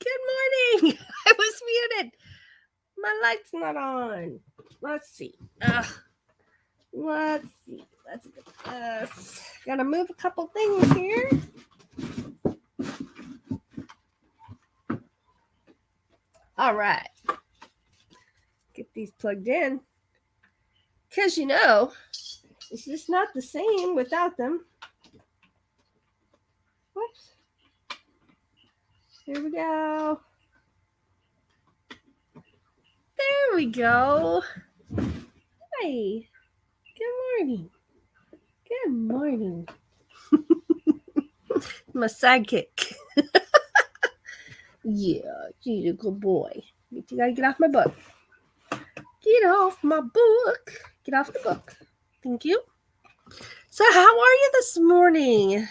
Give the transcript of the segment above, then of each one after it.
Good morning. I was muted. My light's not on. Let's see. Let's see. Let's get this. Gotta move a couple things here. All right. Get these plugged in. Because it's just not the same without them. Whoops. Here we go. There we go. Hi. Good morning. Good morning. My sidekick. Yeah, she's a good boy. You gotta get off my book. Get off my book. Get off the book. Thank you. So how are you this morning?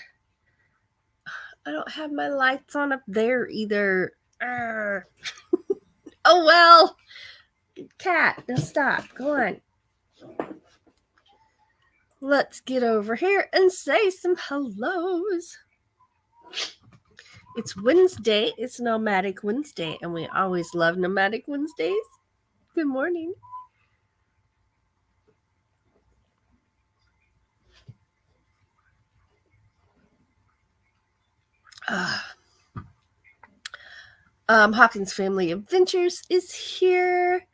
I don't have my lights on up there either. Oh, well. Cat, now stop. Go on. Let's get over here and say some hellos. It's Wednesday. It's Nomadic Wednesday, and we always love Nomadic Wednesdays. Good morning. Hawkins Family Adventures is here.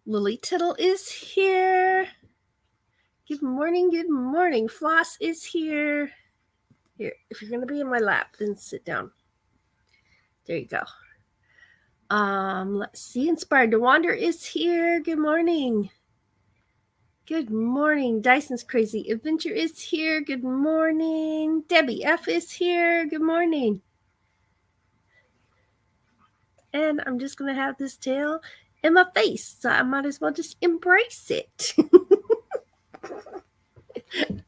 Lily Tittle is here. Good morning, good morning. Floss is here. Here, if you're going to be in my lap, then sit down. There you go. Let's see. Inspired to Wander is here. Good morning. Good morning. Dyson's Crazy Adventure is here. Good morning. Debbie F is here. Good morning. And I'm just going to have this tail in my face, so I might as well just embrace it.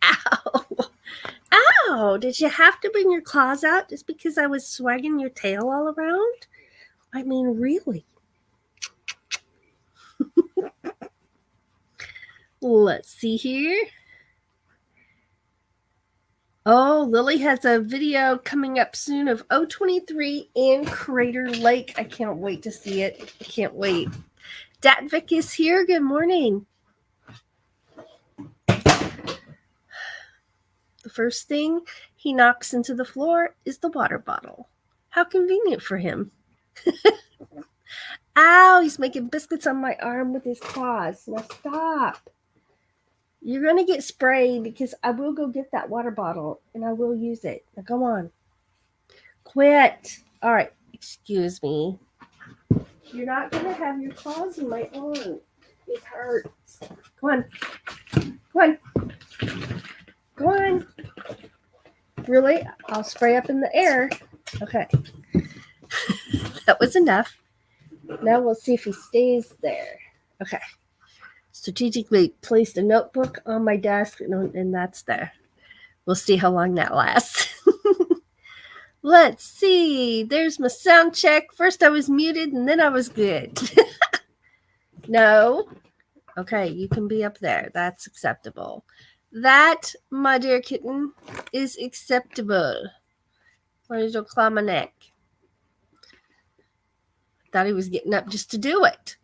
Ow. Ow. Did you have to bring your claws out just because I was swagging your tail all around? I mean, really? Let's see here. Oh, Lily has a video coming up soon of O23 and Crater Lake. I can't wait to see it. I can't wait. Datvik is here. Good morning. The first thing he knocks into the floor is the water bottle. How convenient for him. Ow, he's making biscuits on my arm with his claws. Now stop. You're going to get sprayed because I will go get that water bottle and I will use it. Now go on. Quit. All right. Excuse me. You're not going to have your claws in my arm. It hurts. Go on. Go on. Go on. Really? I'll spray up in the air. Okay. That was enough. Now we'll see if he stays there. Okay. Strategically placed a notebook on my desk, and that's there. We'll see how long that lasts. Let's see. There's my sound check. First I was muted, and then I was good. No. Okay, you can be up there. That's acceptable. That, my dear kitten, is acceptable. Why did you claw my neck? Thought he was getting up just to do it.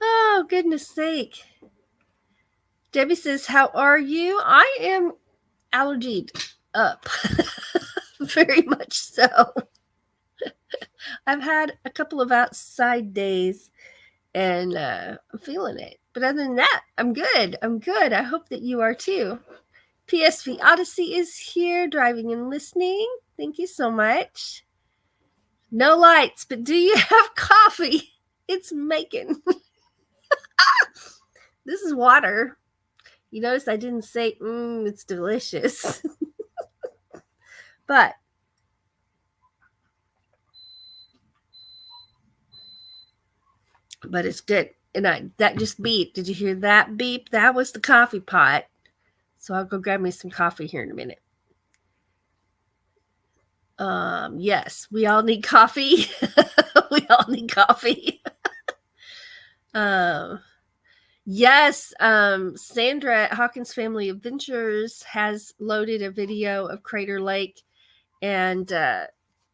Oh, goodness sake. Debbie says, how are you? I am allergied up. Very much so. I've had a couple of outside days and I'm feeling it. But other than that, I'm good. I'm good. I hope that you are too. PSV Odyssey is here, driving and listening. Thank you so much. No lights, but do you have coffee? It's making. This is water. You notice I didn't say, it's delicious. But it's good. And that just beeped. Did you hear that beep? That was the coffee pot. So I'll go grab me some coffee here in a minute. Yes, we all need coffee. We all need coffee. Yes, Sandra at Hawkins Family Adventures has loaded a video of Crater Lake, and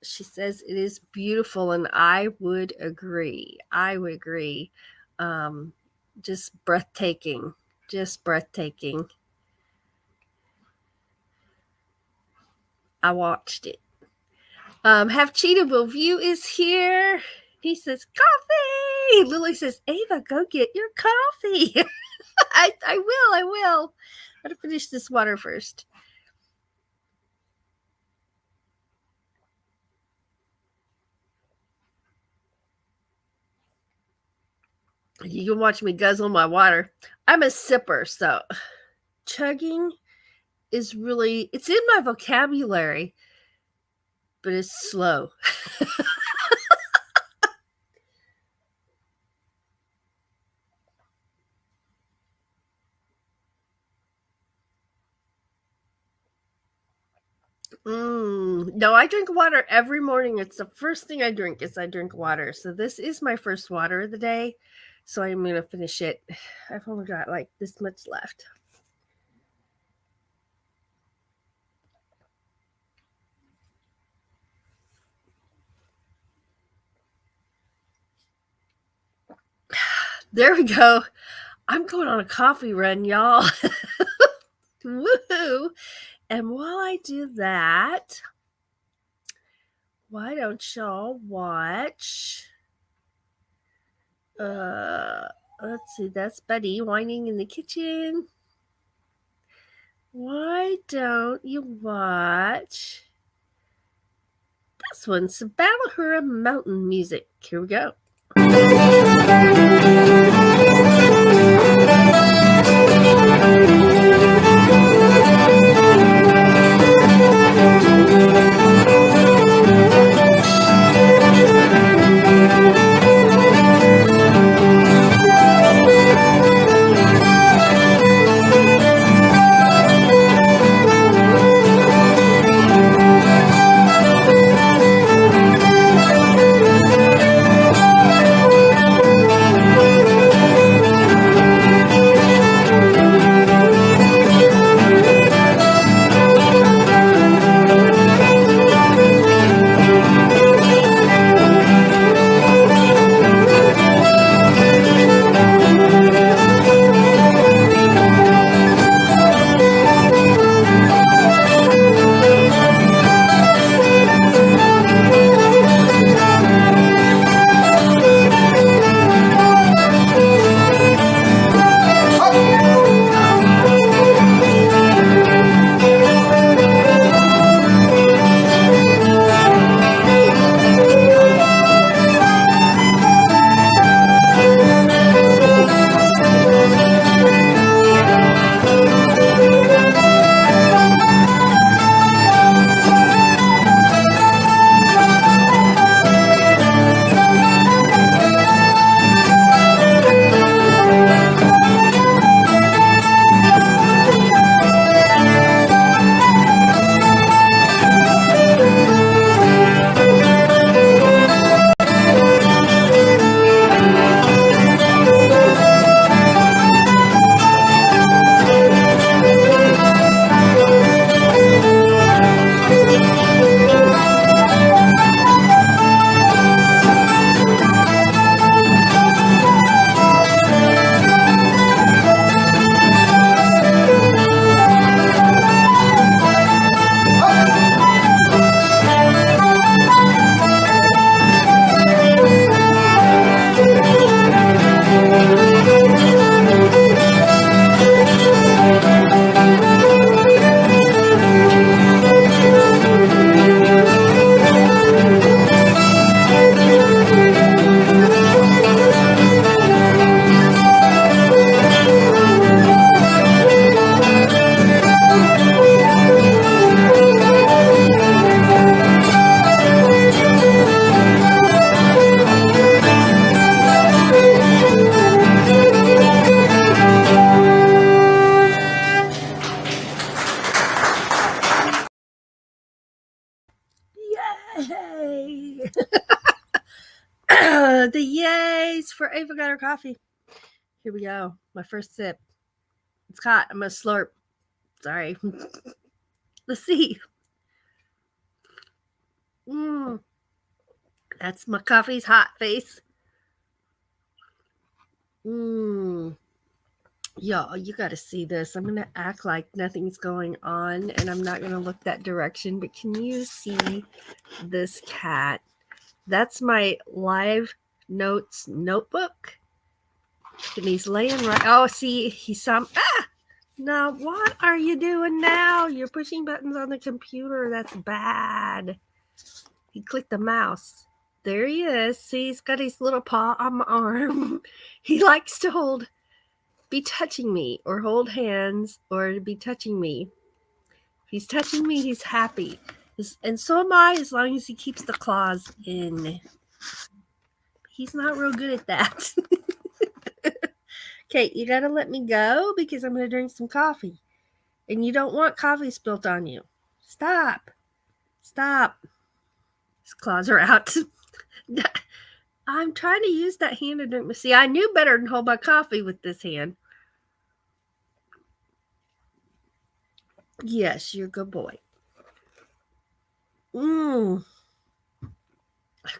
She says it is beautiful, and I would agree. I would agree. Just breathtaking. Just breathtaking. I watched it. Have Cheetahville View is here. He says, coffee. Lily says, Ava, go get your coffee. I will. I'm going to finish this water first. You can watch me guzzle my water. I'm a sipper, so chugging is really, it's in my vocabulary, but it's slow. No, I drink water every morning. It's the first thing I drink is I drink water. So this is my first water of the day. So I'm going to finish it. I've only got like this much left. There we go. I'm going on a coffee run, y'all. Woohoo! And while I do that, why don't y'all watch? Let's see, that's Buddy whining in the kitchen. Why don't you watch this one? Sabalahura Mountain Music. Here we go. Yay! The yays for Ava got her coffee. Here we go. My first sip. It's hot. I'm going to slurp. Sorry. Let's see. That's my coffee's hot face. Y'all, you got to see this. I'm going to act like nothing's going on and I'm not going to look that direction. But can you see this cat? That's my live notes notebook. And he's laying right. Oh, see, he's some. Now, what are you doing now? You're pushing buttons on the computer. That's bad. He clicked the mouse. There he is. See, he's got his little paw on my arm. He likes to be touching me or hold hands or be touching me. If he's touching me, he's happy. And so am I, as long as he keeps the claws in. He's not real good at that. Okay, you got to let me go because I'm going to drink some coffee. And you don't want coffee spilt on you. Stop. His claws are out. I'm trying to use that hand to drink. See, I knew better than hold my coffee with this hand. Yes, you're a good boy.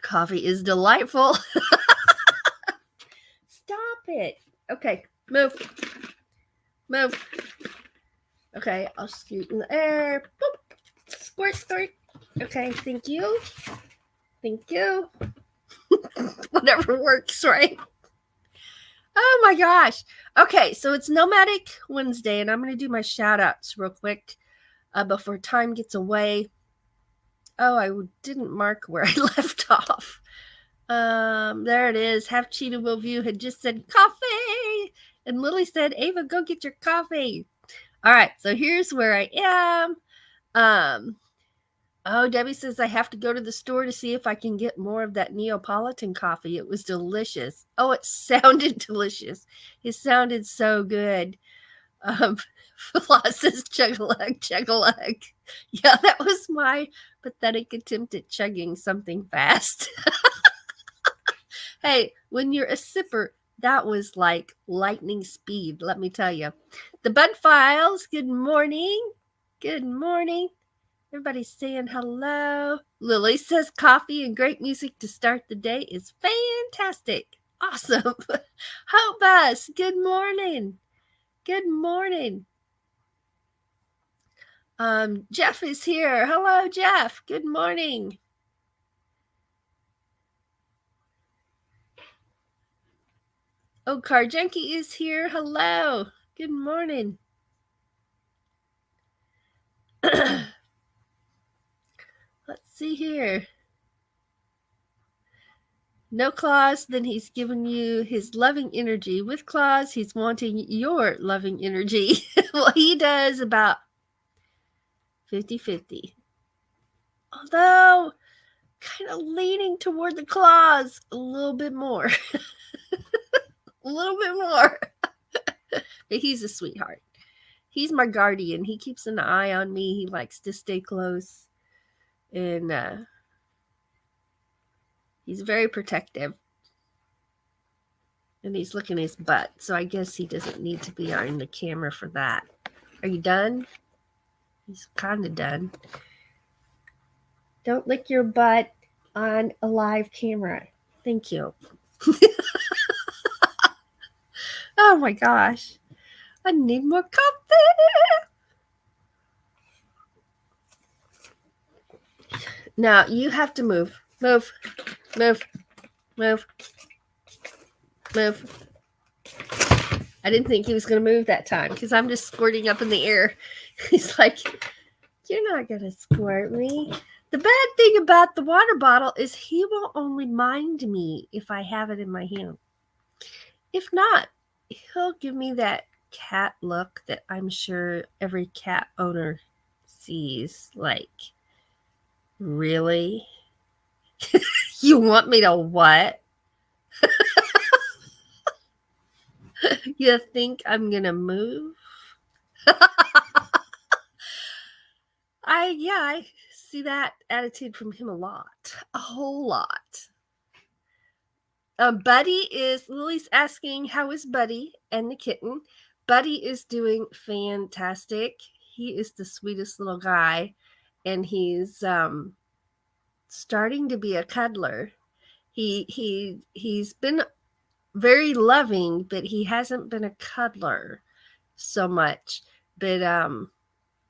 Coffee is delightful. Stop it. Okay, move. Okay, I'll shoot in the air. Boop. Squirt. Okay, thank you. Whatever works, right? Oh my gosh. Okay, so it's Nomadic Wednesday, and I'm going to do my shout outs real quick before time gets away. Oh, I didn't mark where I left off. There it is. Half Cheetah Will View had just said coffee, and Lily said, Ava, go get your coffee. All right, so here's where I am. Debbie says I have to go to the store to see if I can get more of that Neapolitan coffee. It was delicious. Oh, it sounded delicious. It sounded so good. Floss says chug-a-lug. Yeah, that was my pathetic attempt at chugging something fast. Hey, when you're a sipper, that was like lightning speed, let me tell you. The Bud Files, good morning. Everybody's saying hello. Lily says coffee and great music to start the day is fantastic. Awesome. Hope Bus, good morning. Jeff is here. Hello, Jeff. Good morning. Oh, Karjenki is here. Hello. Good morning. Let's see here. No claws, then he's giving you his loving energy. With claws, he's wanting your loving energy. Well, he does about 50-50. Although, kind of leaning toward the claws a little bit more. But he's a sweetheart. He's my guardian. He keeps an eye on me. He likes to stay close. And he's very protective. And he's licking his butt. So I guess he doesn't need to be on the camera for that. Are you done? He's kind of done. Don't lick your butt on a live camera. Thank you. Oh my gosh. I need more coffee. Now you have to move. Move. I didn't think he was going to move that time because I'm just squirting up in the air. He's like, you're not going to squirt me. The bad thing about the water bottle is he will only mind me if I have it in my hand. If not, he'll give me that cat look that I'm sure every cat owner sees. Like, really? You want me to what? You think I'm gonna move? I see that attitude from him a whole lot. Lily's asking how is Buddy and the kitten. Buddy is doing fantastic. He is the sweetest little guy, and he's starting to be a cuddler. He's been very loving, but he hasn't been a cuddler so much. But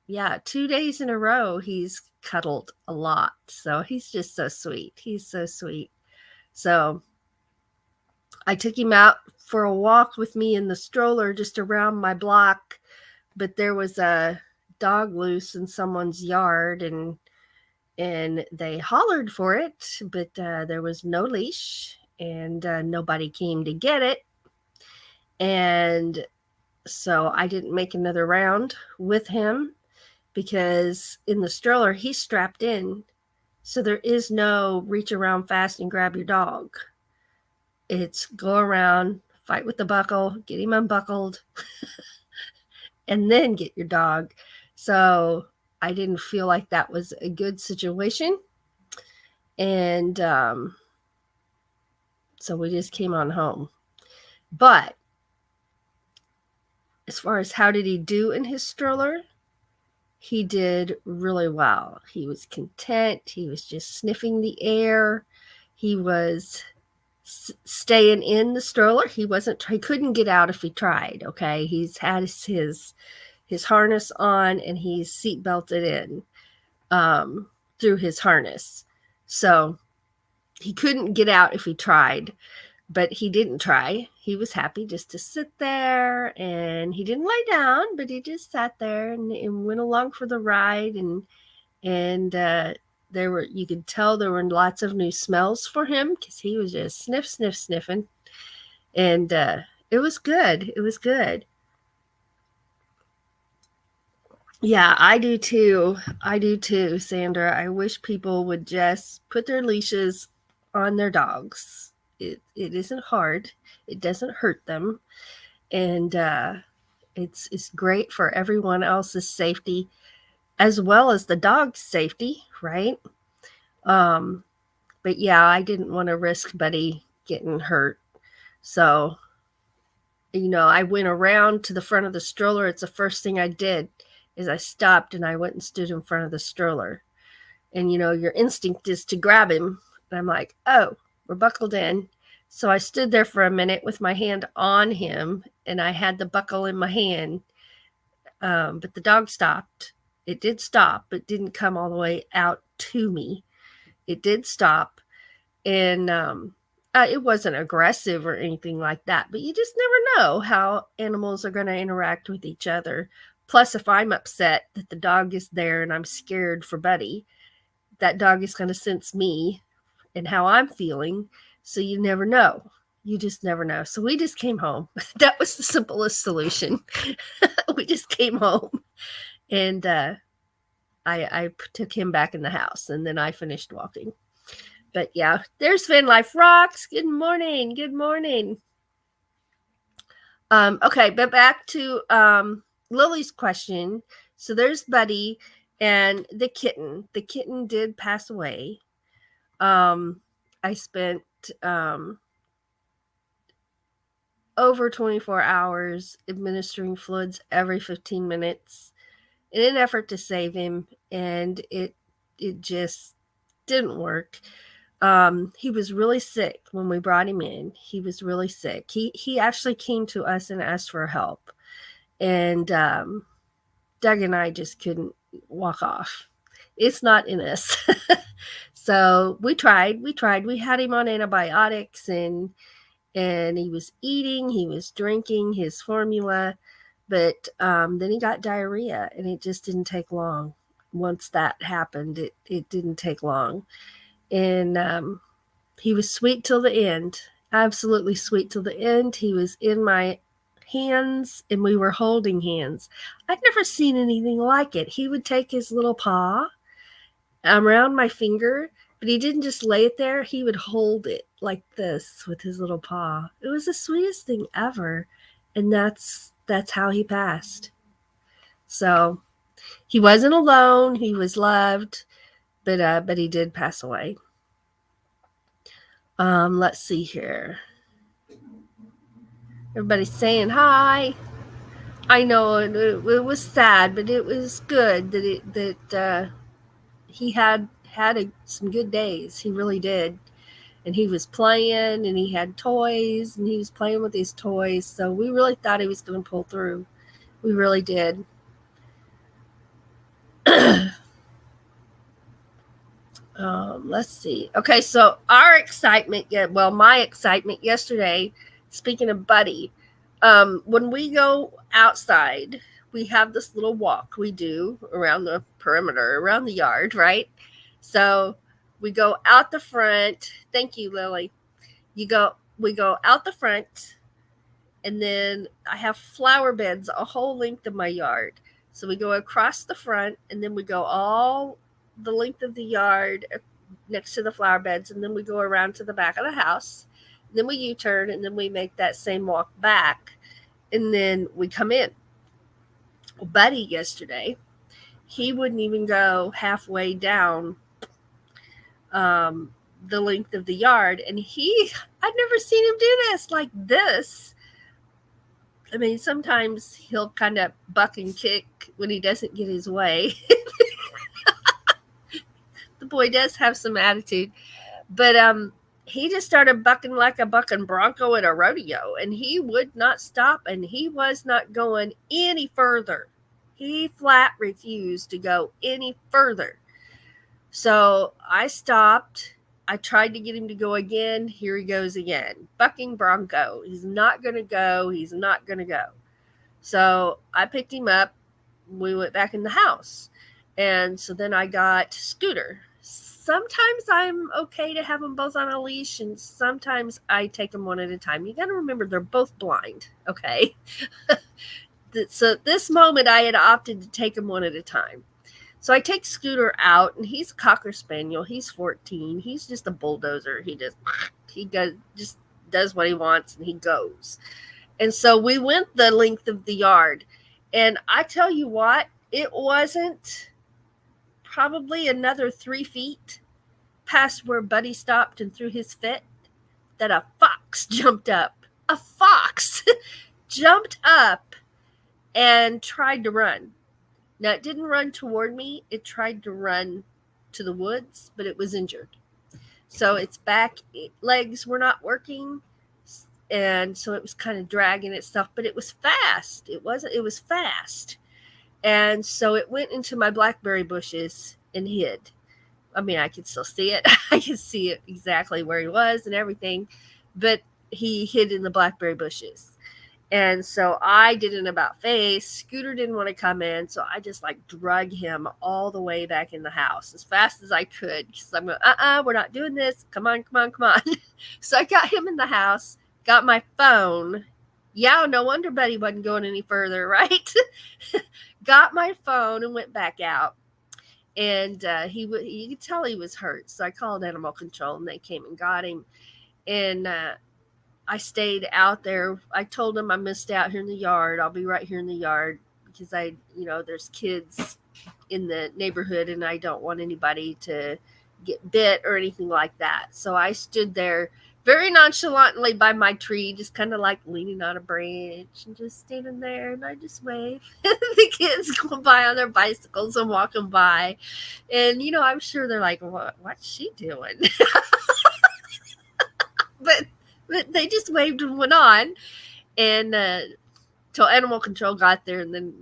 yeah, 2 days in a row he's cuddled a lot. So he's just so sweet. He's so sweet. So I took him out for a walk with me in the stroller just around my block, but there was a dog loose in someone's yard, and they hollered for it, but there was no leash, and nobody came to get it. And so I didn't make another round with him because in the stroller he's strapped in, so there is no reach around fast and grab your dog. It's go around, fight with the buckle, get him unbuckled, and then get your dog. So I didn't feel like that was a good situation. And so we just came on home. But as far as how did he do in his stroller, he did really well. He was content. He was just sniffing the air. He was staying in the stroller. He couldn't get out if he tried. Okay. He's had his harness on, and he's seat belted in through his harness. So he couldn't get out if he tried, but he didn't try. He was happy just to sit there, and he didn't lay down, but he just sat there and went along for the ride. And you could tell there were lots of new smells for him because he was just sniffing. And it was good. It was good. Yeah, I do too. Sandra. I wish people would just put their leashes on their dogs. It isn't hard. It doesn't hurt them. And it's great for everyone else's safety as well as the dog's safety, right? But yeah, I didn't want to risk Buddy getting hurt. So, I went around to the front of the stroller. It's the first thing I did is I stopped and I went and stood in front of the stroller. And, your instinct is to grab him. And I'm like, oh, we're buckled in. So I stood there for a minute with my hand on him, and I had the buckle in my hand. But the dog stopped. It did stop, but didn't come all the way out to me. It did stop. And it wasn't aggressive or anything like that, but you just never know how animals are going to interact with each other. Plus, if I'm upset that the dog is there and I'm scared for Buddy, that dog is going to sense me and how I'm feeling. So you never know. You just never know. So we just came home. That was the simplest solution. We just came home, and I took him back in the house, and then I finished walking. But yeah, there's Van Life Rocks. Good morning. Good morning. Okay, but back to Lily's question. So there's Buddy and the kitten. The kitten did pass away. I spent over 24 hours administering fluids every 15 minutes in an effort to save him, and it just didn't work. He was really sick when we brought him in. He was really sick. He actually came to us and asked for help, and Doug and I just couldn't walk off. It's not in us. So we tried. We had him on antibiotics, and he was eating, he was drinking his formula, but then he got diarrhea, and it just didn't take long. Once that happened, it didn't take long. And he was sweet till the end, absolutely sweet till the end. He was in my hands, and we were holding hands. I'd never seen anything like it. He would take his little paw around my finger, but he didn't just lay it there. He would hold it like this with his little paw. It was the sweetest thing ever. And that's how he passed. So he wasn't alone. He was loved, but he did pass away. Let's see here. Everybody's saying hi. I know it was sad, but it was good that he had had some good days. He really did. And he was playing, and he had toys, and he was playing with his toys. So we really thought he was going to pull through. We really did. Let's see. Okay, so our excitement, my excitement yesterday, speaking of Buddy, when we go outside, we have this little walk we do around the perimeter, around the yard, right? So we go out the front. Thank you, Lily. We go out the front, and then I have flower beds a whole length of my yard. So we go across the front, and then we go all the length of the yard next to the flower beds, and then we go around to the back of the house. Then we U-turn, and then we make that same walk back, and then we come in. Well, Buddy yesterday, he wouldn't even go halfway down the length of the yard, and I'd never seen him do this like this. I mean, sometimes he'll kind of buck and kick when he doesn't get his way. The boy does have some attitude, but he just started bucking like a bucking bronco at a rodeo, and he would not stop, and he was not going any further. He flat refused to go any further. So I stopped. I tried to get him to go again. Here he goes again. Bucking bronco. He's not going to go. He's not going to go. So I picked him up. We went back in the house. And so then I got Scooter. Sometimes I'm okay to have them both on a leash, and sometimes I take them one at a time. You got to remember, they're both blind, okay? So at this moment, I had opted to take them one at a time. So I take Scooter out, and he's a Cocker Spaniel. He's 14. He's just a bulldozer. He just does what he wants, and he goes. And so we went the length of the yard. And I tell you what, it wasn't probably another 3 feet past where Buddy stopped and threw his fit that a fox jumped up. A fox jumped up and tried to run. Now, it didn't run toward me. It tried to run to the woods, but it was injured. So its back legs were not working, and so it was kind of dragging itself, but it was fast. It was fast. And so it went into my blackberry bushes and hid. I mean, I could still see it. I could see it exactly where he was and everything, but he hid in the blackberry bushes. And so I did an about face. Scooter didn't want to come in, so I just drug him all the way back in the house as fast as I could. Because I'm going, we're not doing this. Come on. So I got him in the house, got my phone. Yeah, no wonder Buddy wasn't going any further, right? Got my phone and went back out. And you could tell he was hurt. So I called animal control, and they came and got him. And I stayed out there. I told him I missed out here in the yard. I'll be right here in the yard because there's kids in the neighborhood, and I don't want anybody to get bit or anything like that. So I stood there very nonchalantly by my tree, just kind of leaning on a branch and just standing there, and I just wave. The kids go by on their bicycles and walking by, and I'm sure they're like, what's she doing? But they just waved and went on, and till animal control got there, and then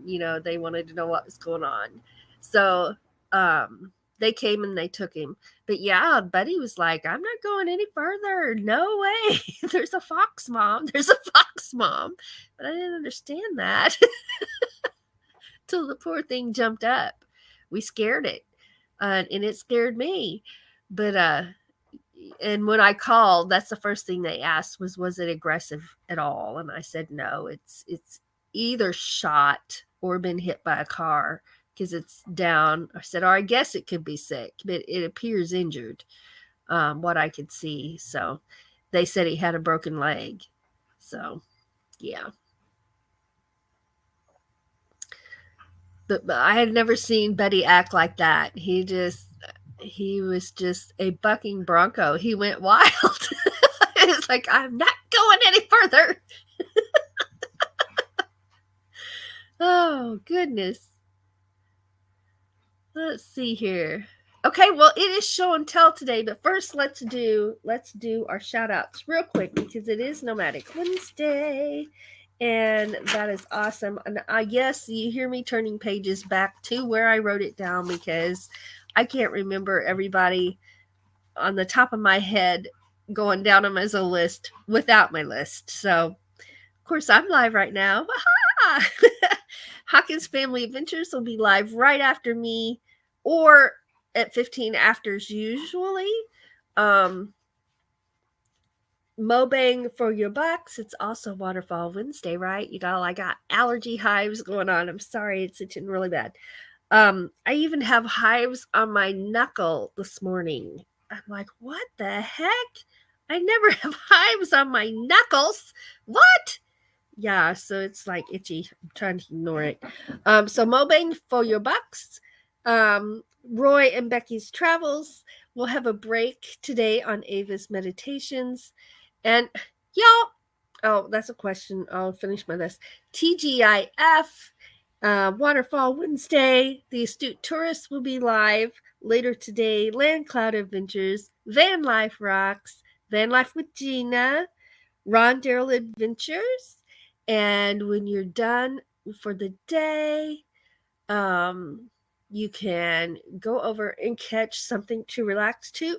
they wanted to know what was going on. So they came and they took him. But yeah, Buddy was like, I'm not going any further. No way. There's a fox, Mom. There's a fox, Mom. But I didn't understand that till the poor thing jumped up. We scared it, and it scared me. But and when I called, that's the first thing they asked was it aggressive at all? And I said, no, it's either shot or been hit by a car because it's down. I said, I guess it could be sick, but it appears injured, what I could see. So they said he had a broken leg. So, yeah. But I had never seen Buddy act like that. He was just a bucking bronco. He went wild. It's like, I'm not going any further. Oh, goodness. Let's see here. Okay, well, it is show and tell today, but first let's do our shout outs real quick because it is Nomadic Wednesday. And that is awesome. And yes, you hear me turning pages back to where I wrote it down because I can't remember everybody on the top of my head going down them as a list without my list. So, of course, I'm live right now. Hawkins Family Adventures will be live right after me or at 15 afters usually. Mobang for your bucks. It's also Waterfall Wednesday, right? You know, I got allergy hives going on. I'm sorry, it's itching really bad. I even have hives on my knuckle this morning. I'm like, what the heck? I never have hives on my knuckles. What? Yeah, so it's like itchy. I'm trying to ignore it. So Mobang for your bucks. Roy and Becky's travels. We'll have a break today on Ava's meditations. And y'all, oh, that's a question. I'll finish my list. TGIF, Waterfall Wednesday. The Astute Tourist will be live later today. Land Cloud Adventures, Van Life Rocks, Van Life with Gina, Ron Darrell Adventures. And when you're done for the day, you can go over and catch something to relax to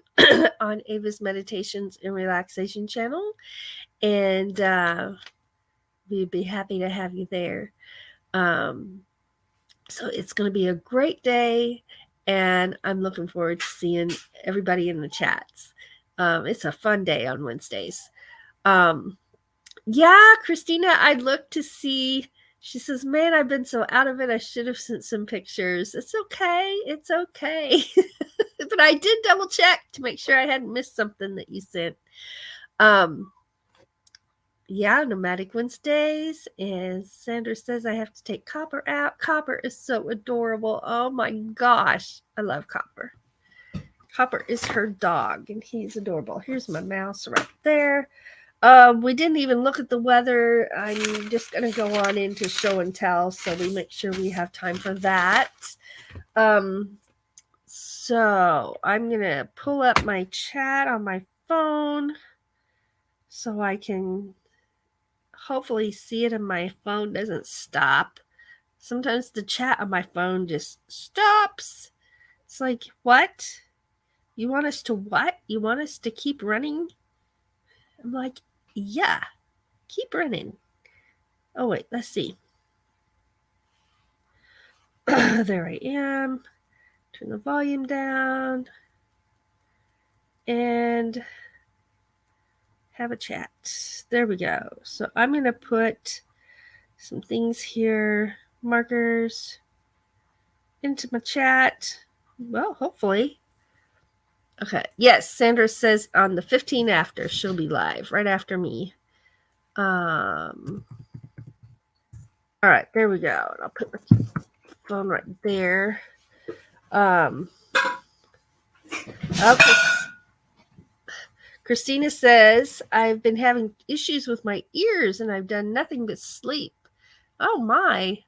on Ava's Meditations and Relaxation channel. And we'd be happy to have you there. So it's going to be a great day. And I'm looking forward to seeing everybody in the chats. It's a fun day on Wednesdays. Yeah, Christina, I looked to see. She says, man, I've been so out of it. I should have sent some pictures. It's okay. It's okay. But I did double check to make sure I hadn't missed something that you sent. Yeah, Nomadic Wednesdays. And Sandra says I have to take Copper out. Copper is so adorable. Oh my gosh. I love Copper. Copper is her dog, and he's adorable. Here's my mouse right there. We didn't even look at the weather. I'm just going to go on into show and tell so we make sure we have time for that. So I'm going to pull up my chat on my phone so I can hopefully see it and my phone doesn't stop. Sometimes the chat on my phone just stops. It's like, what? You want us to what? You want us to keep running? I'm like, yeah, keep running. Oh, wait, let's see. There I am. Turn the volume down. And have a chat. There we go. So I'm going to put some things here, markers, into my chat. Well, hopefully. Okay. Yes, Sandra says on the 15 after, she'll be live right after me. All right, there we go. And I'll put my phone right there. Okay. Christina says, I've been having issues with my ears and I've done nothing but sleep. Oh my.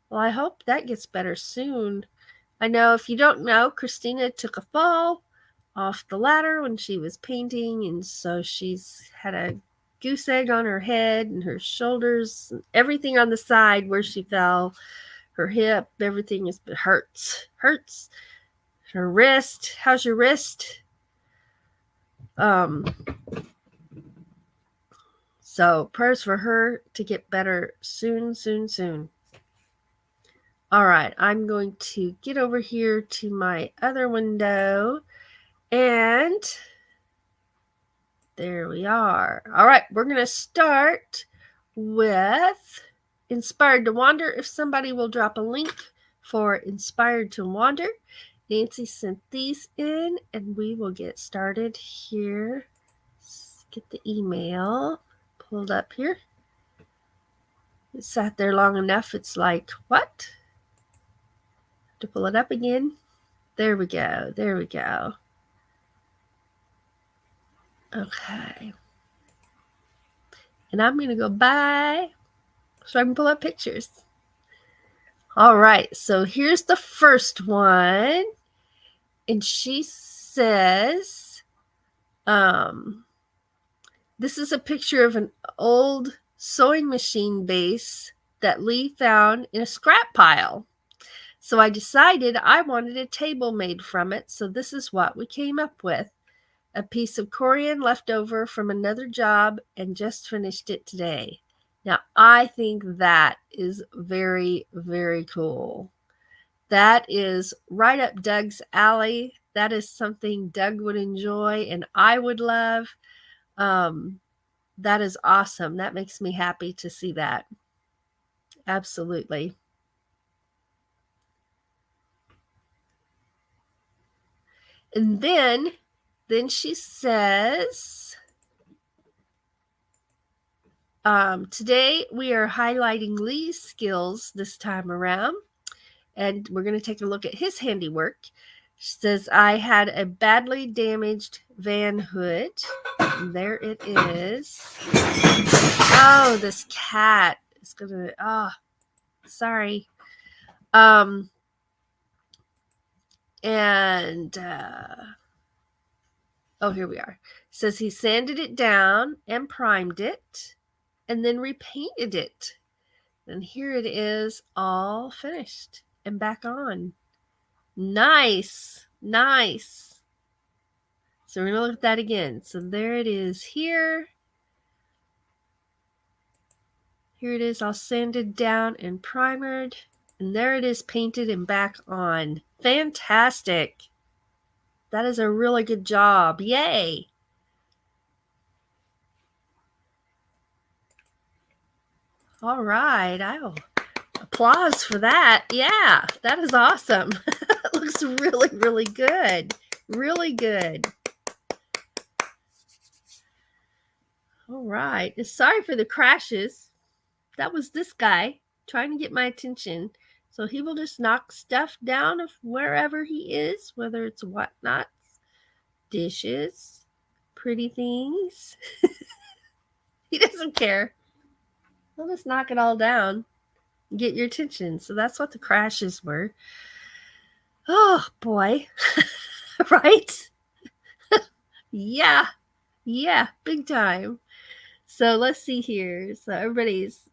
Well, I hope that gets better soon. I know if you don't know, Christina took a fall off the ladder when she was painting, and so she's had a goose egg on her head and her shoulders, and everything on the side where she fell, her hip, everything hurts. Her wrist. How's your wrist? So prayers for her to get better soon. All right, I'm going to get over here to my other window, and there we are. All right, we're going to start with Inspired to Wander. If somebody will drop a link for Inspired to Wander. Nancy sent these in, and we will get started here. Let's get the email pulled up here. It sat there long enough. It's like, what? To pull it up again. There we go. Okay. And I'm going to go by so I can pull up pictures. All right. So here's the first one. And she says, this is a picture of an old sewing machine base that Lee found in a scrap pile. So I decided I wanted a table made from it. So this is what we came up with. A piece of corian left over from another job and just finished it today. Now, I think that is very, very cool. That is right up Doug's alley. That is something Doug would enjoy and I would love. That is awesome. That makes me happy to see that. Absolutely. And then she says, today we are highlighting Lee's skills this time around, and we're going to take a look at his handiwork. She says, I had a badly damaged van hood. And there it is. Oh, this cat is going to, sorry. And, here we are. It says he sanded it down and primed it and then repainted it. And here it is all finished and back on. Nice. Nice. So we're going to look at that again. So there it is here. Here it is all sanded down and primered. And there it is painted and back on. Fantastic. That is a really good job. Yay. All right. I'll applause for that. Yeah, that is awesome. It looks really, really good. Really good. All right. Sorry for the crashes. That was this guy trying to get my attention. So he will just knock stuff down of wherever he is, whether it's whatnots, dishes, pretty things. He doesn't care. He'll just knock it all down and get your attention. So that's what the crashes were. Oh, boy. Right? Yeah. Yeah, big time. So let's see here. So everybody's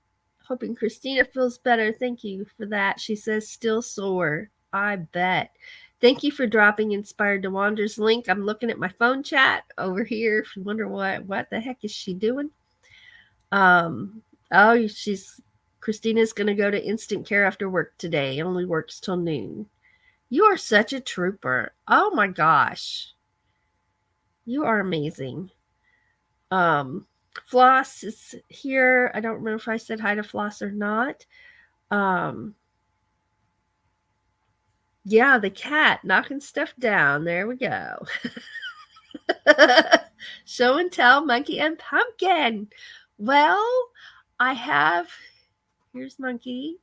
hoping Christina feels better. Thank you for that. She says still sore. I bet. Thank you for dropping Inspired to Wander's link. I'm looking at my phone chat over here. If you wonder what the heck is she doing? Christina's going to go to instant care after work today. Only works till noon. You are such a trooper. Oh my gosh. You are amazing. Floss is here. I don't remember if I said hi to Floss or not. Yeah, the cat knocking stuff down. There we go. Show and tell, Monkey and Pumpkin. Well, I have. Here's Monkey.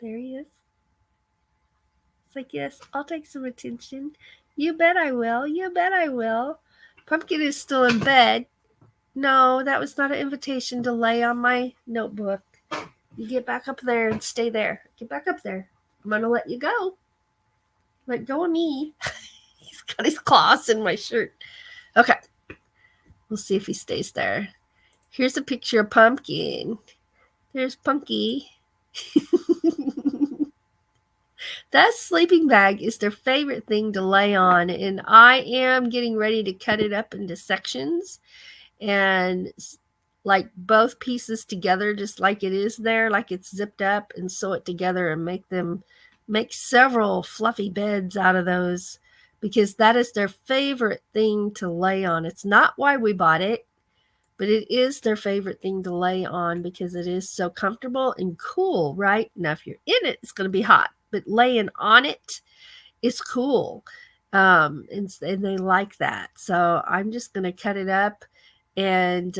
There he is. It's like, yes, I'll take some attention. You bet I will. You bet I will. Pumpkin is still in bed. No, that was not an invitation to lay on my notebook. You get back up there and stay there. Get back up there. I'm going to let you go. Let go of me. He's got his claws in my shirt. Okay. We'll see if he stays there. Here's a picture of Pumpkin. There's Punky. That sleeping bag is their favorite thing to lay on, and I am getting ready to cut it up into sections and like both pieces together just like it is there, like it's zipped up, and sew it together and make several fluffy beds out of those, because that is their favorite thing to lay on. It's not why we bought it, but it is their favorite thing to lay on because it is so comfortable and cool, right? Now, if you're in it, it's going to be hot, but laying on it is cool. And they like that. So I'm just going to cut it up and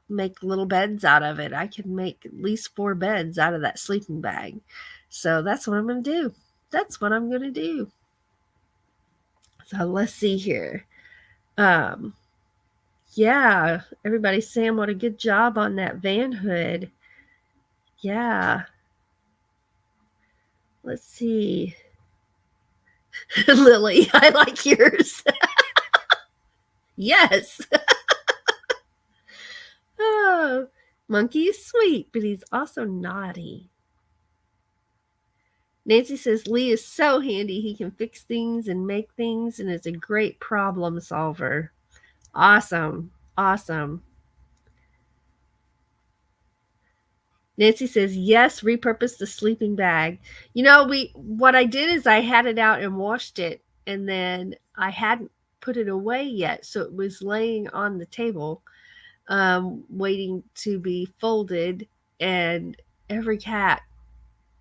make little beds out of it. I can make at least 4 beds out of that sleeping bag. So that's what I'm going to do. That's what I'm going to do. So let's see here. Yeah, everybody's saying what a good job on that van hood. Yeah. Let's see. Lily, I like yours. Yes. Oh, Monkey is sweet, but he's also naughty. Nancy says Lee is so handy. He can fix things and make things and is a great problem solver. Awesome. Awesome. Nancy says, yes, repurpose the sleeping bag. You know, what I did is I had it out and washed it, and then I hadn't put it away yet. So it was laying on the table, waiting to be folded, and every cat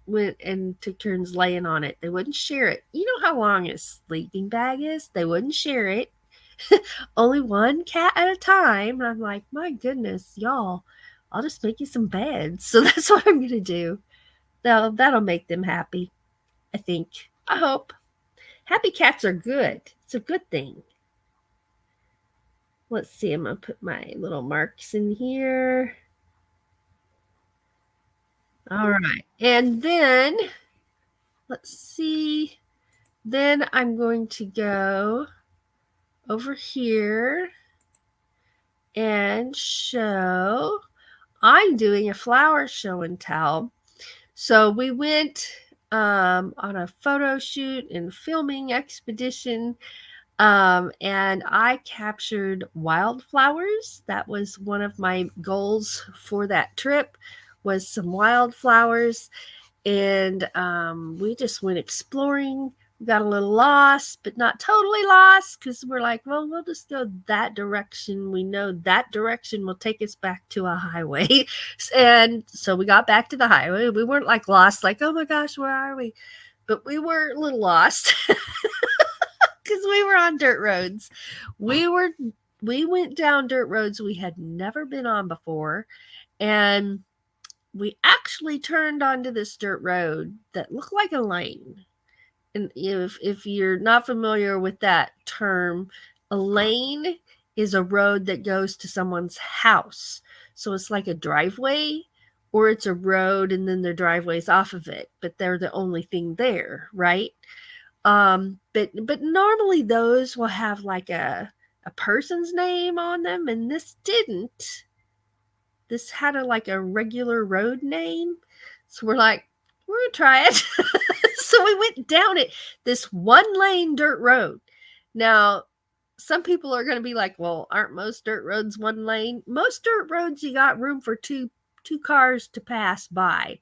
went and took turns laying on it. They wouldn't share it. You know how long a sleeping bag is? They wouldn't share it. Only one cat at a time. And I'm like, my goodness, y'all, I'll just make you some beds. So that's what I'm going to do. That'll make them happy, I think. I hope. Happy cats are good. It's a good thing. Let's see. I'm going to put my little marks in here. All right. And then, let's see. Then I'm going to go over here and show. I'm doing a flower show and tell. So we went on a photo shoot and filming expedition, and I captured wildflowers. That was one of my goals for that trip, was some wildflowers. And we just went exploring. We got a little lost, but not totally lost, because we're like, well, we'll just go that direction. We know that direction will take us back to a highway. And so we got back to the highway. We weren't like lost, like, oh my gosh, where are we? But we were a little lost because we were on dirt roads. We went down dirt roads we had never been on before. And we actually turned onto this dirt road that looked like a lane. And if you're not familiar with that term, a lane is a road that goes to someone's house. So it's like a driveway, or it's a road and then their driveway's off of it, but they're the only thing there, right? But normally those will have like a person's name on them, and this didn't. This had like a regular road name. So we're like, we're going to try it. So we went down it, this one lane dirt road. Now, some people are going to be like, well, aren't most dirt roads one lane? Most dirt roads, you got room for two cars to pass by,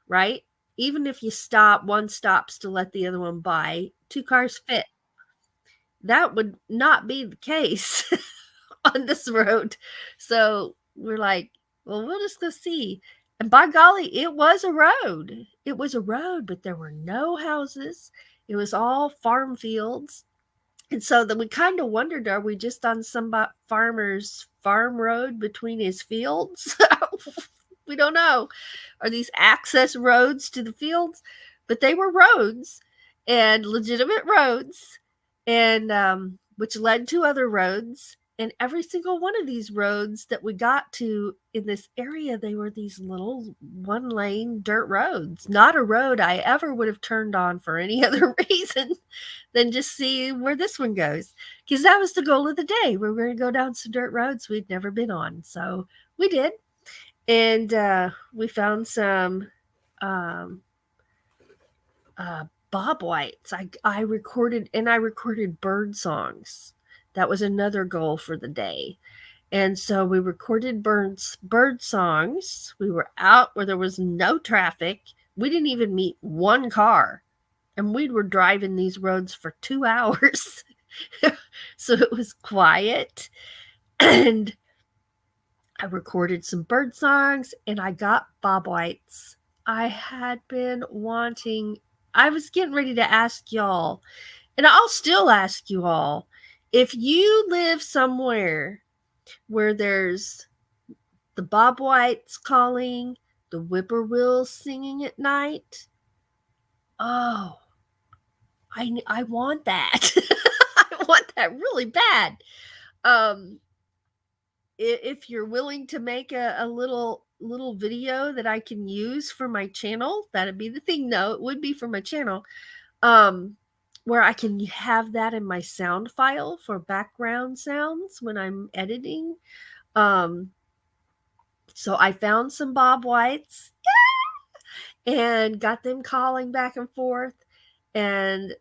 right? Even if you stop, one stops to let the other one by, two cars fit. That would not be the case on this road. So we're like, well, we'll just go see. And by golly, it was a road. It was a road, but there were no houses. It was all farm fields. And so then we kind of wondered, are we just on some farmer's farm road between his fields? We don't know. Are these access roads to the fields? But they were roads, and legitimate roads, and which led to other roads. And every single one of these roads that we got to in this area, they were these little one lane dirt roads. Not a road I ever would have turned on for any other reason than just see where this one goes. Because that was the goal of the day. We were going to go down some dirt roads we'd never been on. So we did. And we found some bob whites. I recorded bird songs. That was another goal for the day. And so we recorded bird songs. We were out where there was no traffic. We didn't even meet one car. And we were driving these roads for 2 hours. So it was quiet. And I recorded some bird songs, and I got bob whites. I was getting ready to ask y'all, and I'll still ask you all, if you live somewhere where there's the bob whites calling, the whippoorwills singing at night, oh, I want that. I want that really bad. If you're willing to make a little little video that I can use for my channel. That'd be the thing, though. It would be for my channel. Where I can have that in my sound file for background sounds when I'm editing. So I found some Bob Whites and got them calling back and forth. And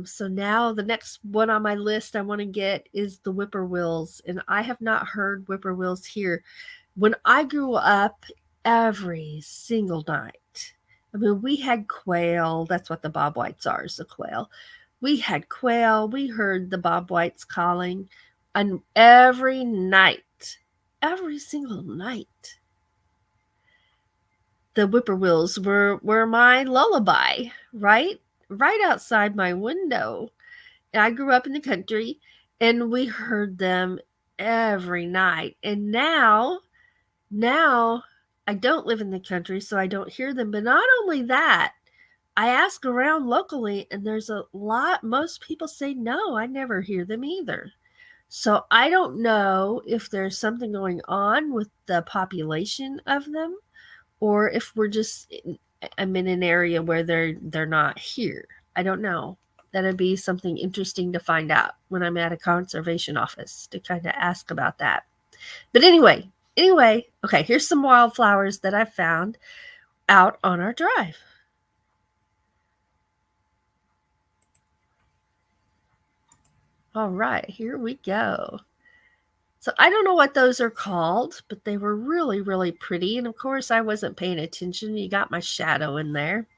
so now the next one on my list I want to get is the whippoorwills. And I have not heard whippoorwills here. When I grew up, every single night, I mean, we had quail. That's what the Bob Whites are, is the quail. We had quail. We heard the Bob Whites calling. And every night, every single night, the whippoorwills were my lullaby, right outside my window. I grew up in the country, and we heard them every night. And now I don't live in the country, so I don't hear them. But not only that, I ask around locally, and there's a lot. Most people say no, I never hear them either. So I don't know if there's something going on with the population of them, or if I'm in an area where they're not here. I don't know. That'd be something interesting to find out when I'm at a conservation office to kind of ask about that. But anyway, okay, here's some wildflowers that I found out on our drive. All right, here we go. So I don't know what those are called, but they were really, really pretty. And of course, I wasn't paying attention. You got my shadow in there.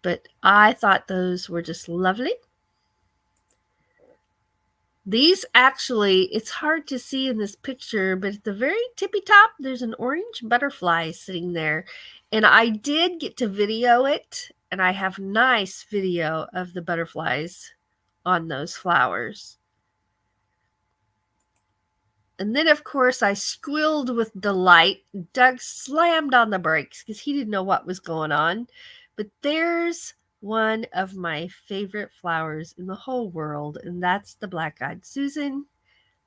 But I thought those were just lovely. These actually, it's hard to see in this picture, but at the very tippy top, there's an orange butterfly sitting there. And I did get to video it, and I have nice video of the butterflies on those flowers. And then, of course, I squealed with delight. Doug slammed on the brakes because he didn't know what was going on. But there's one of my favorite flowers in the whole world, and that's the black-eyed Susan.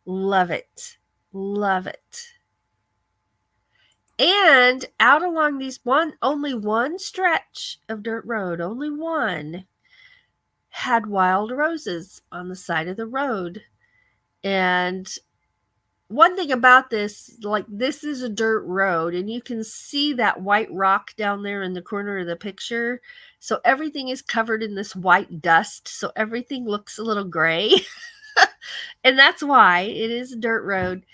Love it. Love it. And out along these only one stretch of dirt road, only one, had wild roses on the side of the road. And one thing about this, like, this is a dirt road, and you can see that white rock down there in the corner of the picture. So everything is covered in this white dust, so everything looks a little gray. And that's why it is a dirt road.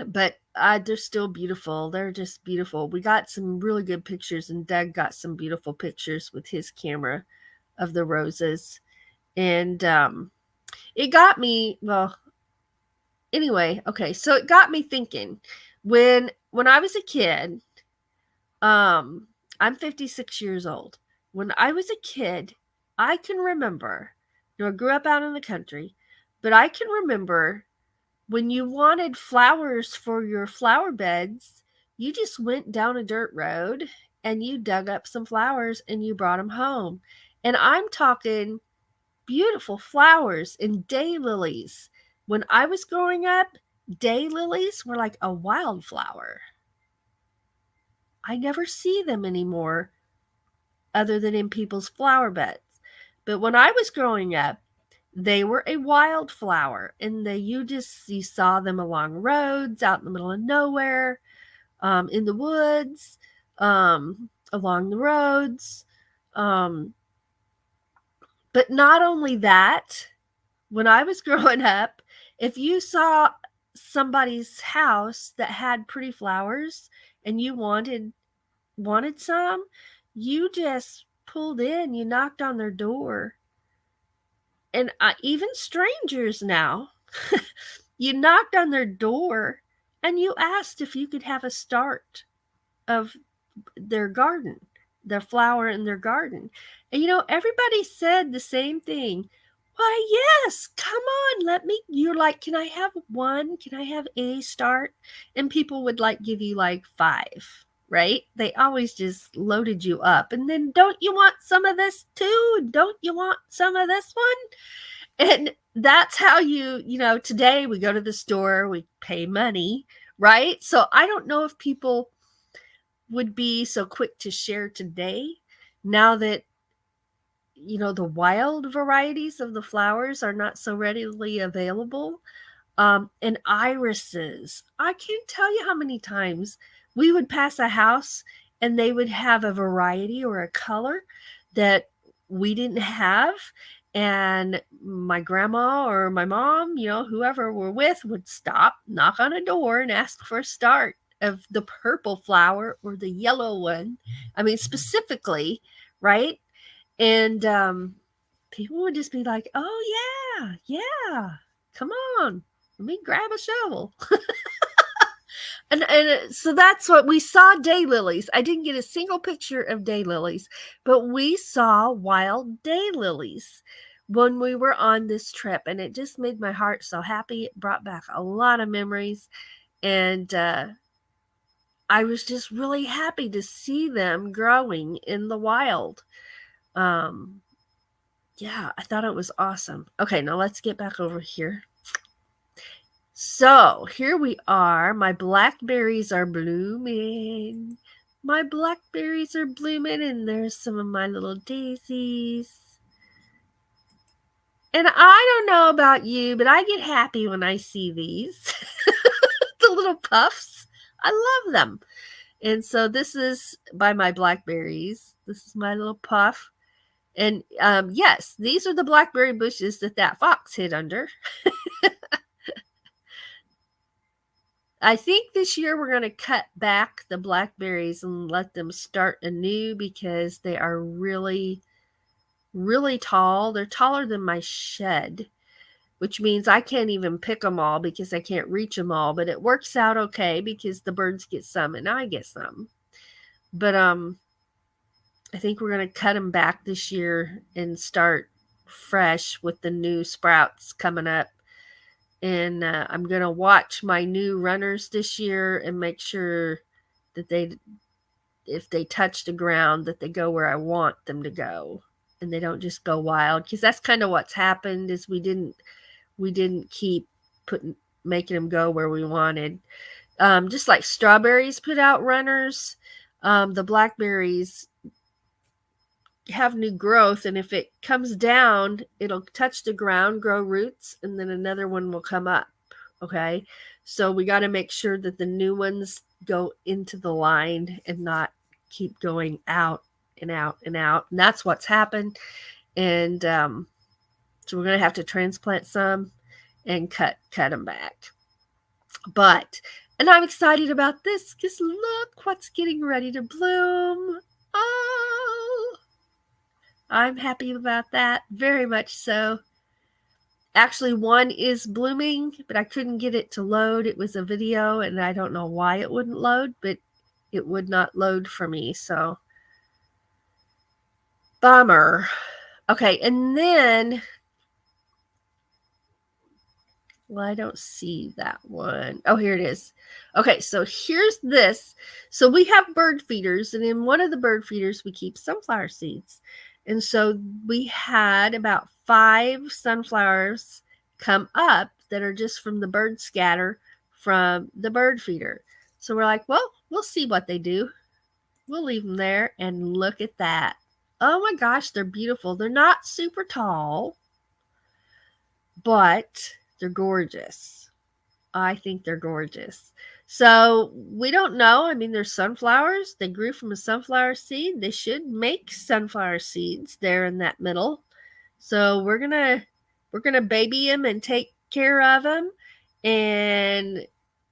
But they're still beautiful. They're just beautiful. We got some really good pictures, and Doug got some beautiful pictures with his camera of the roses. And it got me, well, anyway, okay, so it got me thinking. When I was a kid, I'm 56 years old. When I was a kid, I can remember, I grew up out in the country, but I can remember when you wanted flowers for your flower beds, you just went down a dirt road and you dug up some flowers and you brought them home. And I'm talking beautiful flowers and daylilies. When I was growing up, daylilies were like a wildflower. I never see them anymore other than in people's flower beds. But when I was growing up, they were a wildflower, and you saw them along roads, out in the middle of nowhere, in the woods, along the roads. But not only that, when I was growing up, if you saw somebody's house that had pretty flowers and you wanted some, you just pulled in, you knocked on their door. And even strangers now, you knocked on their door and you asked if you could have a start of their garden, their flower in their garden. And everybody said the same thing. Why, yes, come on, you're like, can I have one? Can I have a start? And people would give you 5, right? They always just loaded you up. And then, don't you want some of this too? Don't you want some of this one? And that's how today we go to the store, we pay money, right? So I don't know if people would be so quick to share today now that the wild varieties of the flowers are not so readily available. And irises. I can't tell you how many times we would pass a house and they would have a variety or a color that we didn't have. And my grandma or my mom, whoever we're with, would stop, knock on a door, and ask for a start of the purple flower or the yellow one. I mean, specifically, right? And people would just be like, oh, yeah, come on, let me grab a shovel. and so that's what we saw. Daylilies. I didn't get a single picture of daylilies, but we saw wild daylilies when we were on this trip, and it just made my heart so happy. It brought back a lot of memories, and I was just really happy to see them growing in the wild. Yeah, I thought it was awesome. Okay, now let's get back over here. So here we are. My blackberries are blooming. My blackberries are blooming, and there's some of my little daisies. And I don't know about you, but I get happy when I see these. The little puffs. I love them. And so this is by my blackberries. This is my little puff. And yes, these are the blackberry bushes that fox hid under. I think this year we're going to cut back the blackberries and let them start anew because they are really, really tall. They're taller than my shed, which means I can't even pick them all because I can't reach them all. But it works out okay because the birds get some and I get some. But I think we're going to cut them back this year and start fresh with the new sprouts coming up. And I'm going to watch my new runners this year and make sure that if they touch the ground, that they go where I want them to go and they don't just go wild. Because that's kind of what's happened is we didn't keep making them go where we wanted. Just like strawberries put out runners, the blackberries have new growth, and if it comes down, it'll touch the ground, grow roots, and then another one will come up. Okay, so we got to make sure that the new ones go into the line and not keep going out and out and out. And that's what's happened. And so we're going to have to transplant some and cut them back. And I'm excited about this because look what's getting ready to bloom. Oh, I'm happy about that, very much so. Actually, one is blooming, but I couldn't get it to load. It was a video, and I don't know why it wouldn't load, but it would not load for me, so bummer. Okay, and then, well, I don't see that one. Oh, here it is. Okay, so here's this. So we have bird feeders, and in one of the bird feeders, we keep sunflower seeds. And so we had about 5 sunflowers come up that are just from the bird scatter from the bird feeder. So we're like, well, we'll see what they do. We'll leave them there, and look at that. Oh my gosh, they're beautiful. They're not super tall, but they're gorgeous. I think they're gorgeous. So we don't know. I mean, they're sunflowers. They grew from a sunflower seed. They should make sunflower seeds there in that middle. So we're gonna baby them and take care of them, and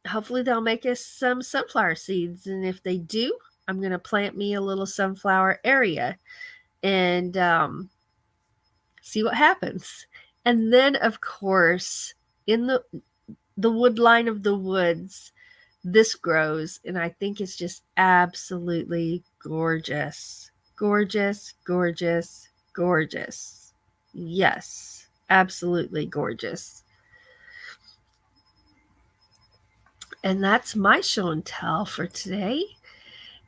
hopefully they'll make us some sunflower seeds. And if they do, I'm gonna plant me a little sunflower area and see what happens. And then, of course, in the wood line of the woods, this grows, and I think it's just absolutely gorgeous. Gorgeous, gorgeous, gorgeous. Yes, absolutely gorgeous. And that's my show and tell for today.